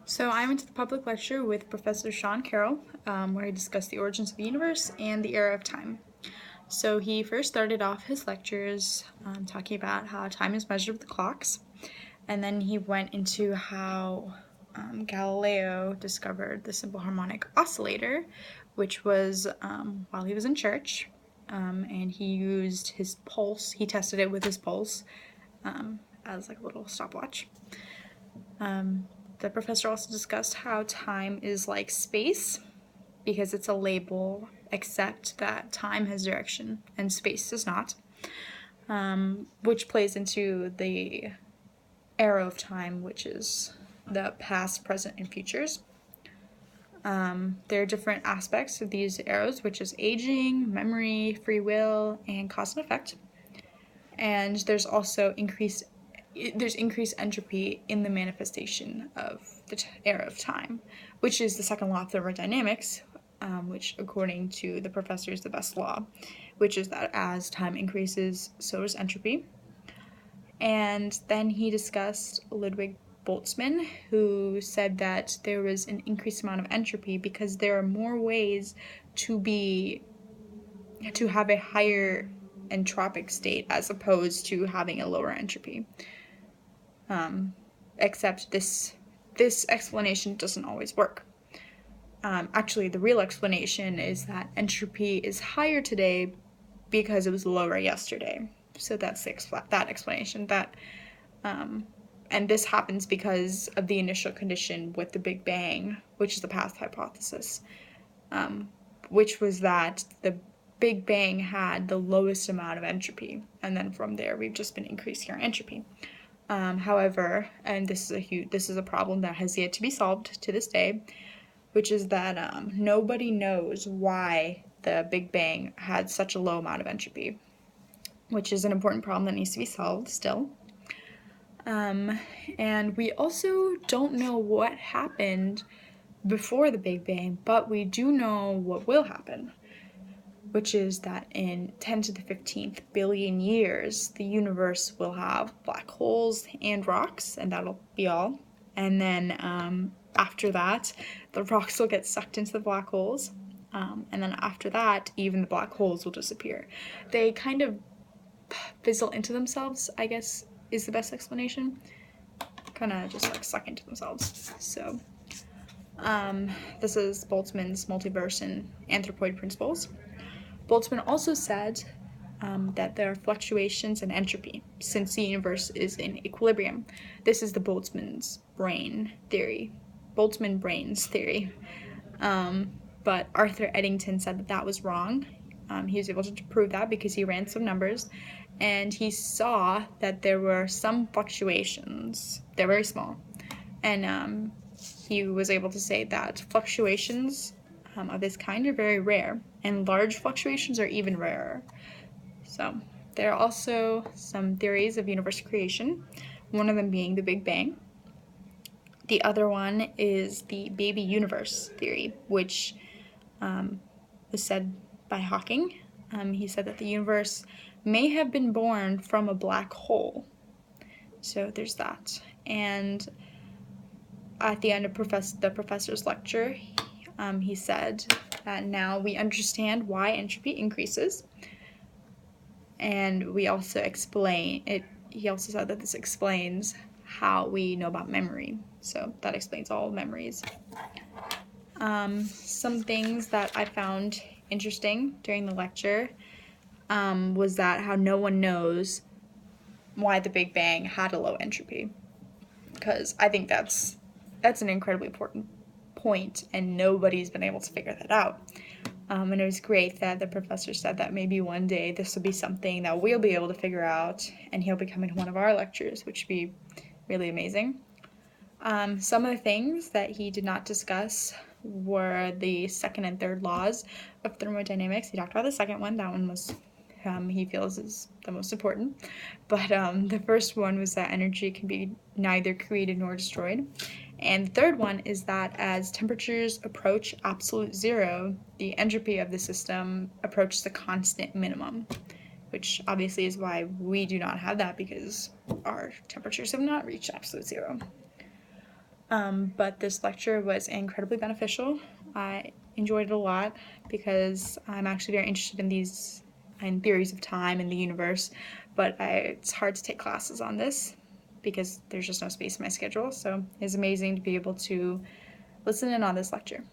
So I went to the public lecture with Professor Sean Carroll, where he discussed the origins of the universe and the era of time. So he first started off his lectures talking about how time is measured with clocks, and then he went into how Galileo discovered the simple harmonic oscillator, which was while he was in church, and he used his pulse. He tested it with his pulse as like a little stopwatch. The professor also discussed how time is like space because it's a label, except that time has direction and space does not, which plays into the era of time, which is the past, present, and futures. There are different aspects of these eras, which is aging, memory, free will, and cause and effect. And there's also increased entropy in the manifestation of the era of time, which is the second law of thermodynamics, which according to the professor is the best law, which is that as time increases, so does entropy. And then he discussed Ludwig Boltzmann, who said that there was an increased amount of entropy because there are more ways to have a higher entropic state as opposed to having a lower entropy. Except this explanation doesn't always work. Actually, the real explanation is that entropy is higher today because it was lower yesterday. So that's that explanation. And this happens because of the initial condition with the Big Bang, which is the past hypothesis, which was that the Big Bang had the lowest amount of entropy, and then from there we've just been increasing our entropy. However, and this is a problem that has yet to be solved to this day, which is that nobody knows why the Big Bang had such a low amount of entropy, which is an important problem that needs to be solved still. And we also don't know what happened before the Big Bang, but we do know what will happen, which is that in 10 to the 15th billion years, the universe will have black holes and rocks, and that'll be all. And then after that, the rocks will get sucked into the black holes. And then after that, even the black holes will disappear. They kind of fizzle into themselves, I guess, is the best explanation. Kind of just like suck into themselves. So this is Boltzmann's multiverse and anthropoid principles. Boltzmann also said that there are fluctuations in entropy since the universe is in equilibrium. This is the Boltzmann brains theory. But Arthur Eddington said that was wrong. He was able to prove that because he ran some numbers, and he saw that there were some fluctuations. They're very small. And he was able to say that fluctuations of this kind are very rare, and large fluctuations are even rarer. So there are also some theories of universe creation, one of them being the Big Bang. The other one is the baby universe theory, which was said by Hawking. He said that the universe may have been born from a black hole. So there's that. And at the end of the professor's lecture, he said that now we understand why entropy increases. And we also explain it. He also said that this explains how we know about memory. So that explains all memories. Some things that I found interesting during the lecture was that how no one knows why the Big Bang had a low entropy. Because I think that's an incredibly important point, and nobody's been able to figure that out. And it was great that the professor said that maybe one day this will be something that we'll be able to figure out, and he'll be coming to one of our lectures, which would be really amazing. Some of the things that he did not discuss were the second and third laws of thermodynamics. He talked about the second one. That one was he feels is the most important. But the first one was that energy can be neither created nor destroyed. And the third one is that as temperatures approach absolute zero, the entropy of the system approaches the constant minimum, which obviously is why we do not have that, because our temperatures have not reached absolute zero. But this lecture was incredibly beneficial. I enjoyed it a lot because I'm actually very interested in theories of time and the universe, but it's hard to take classes on this because there's just no space in my schedule. So it's amazing to be able to listen in on this lecture.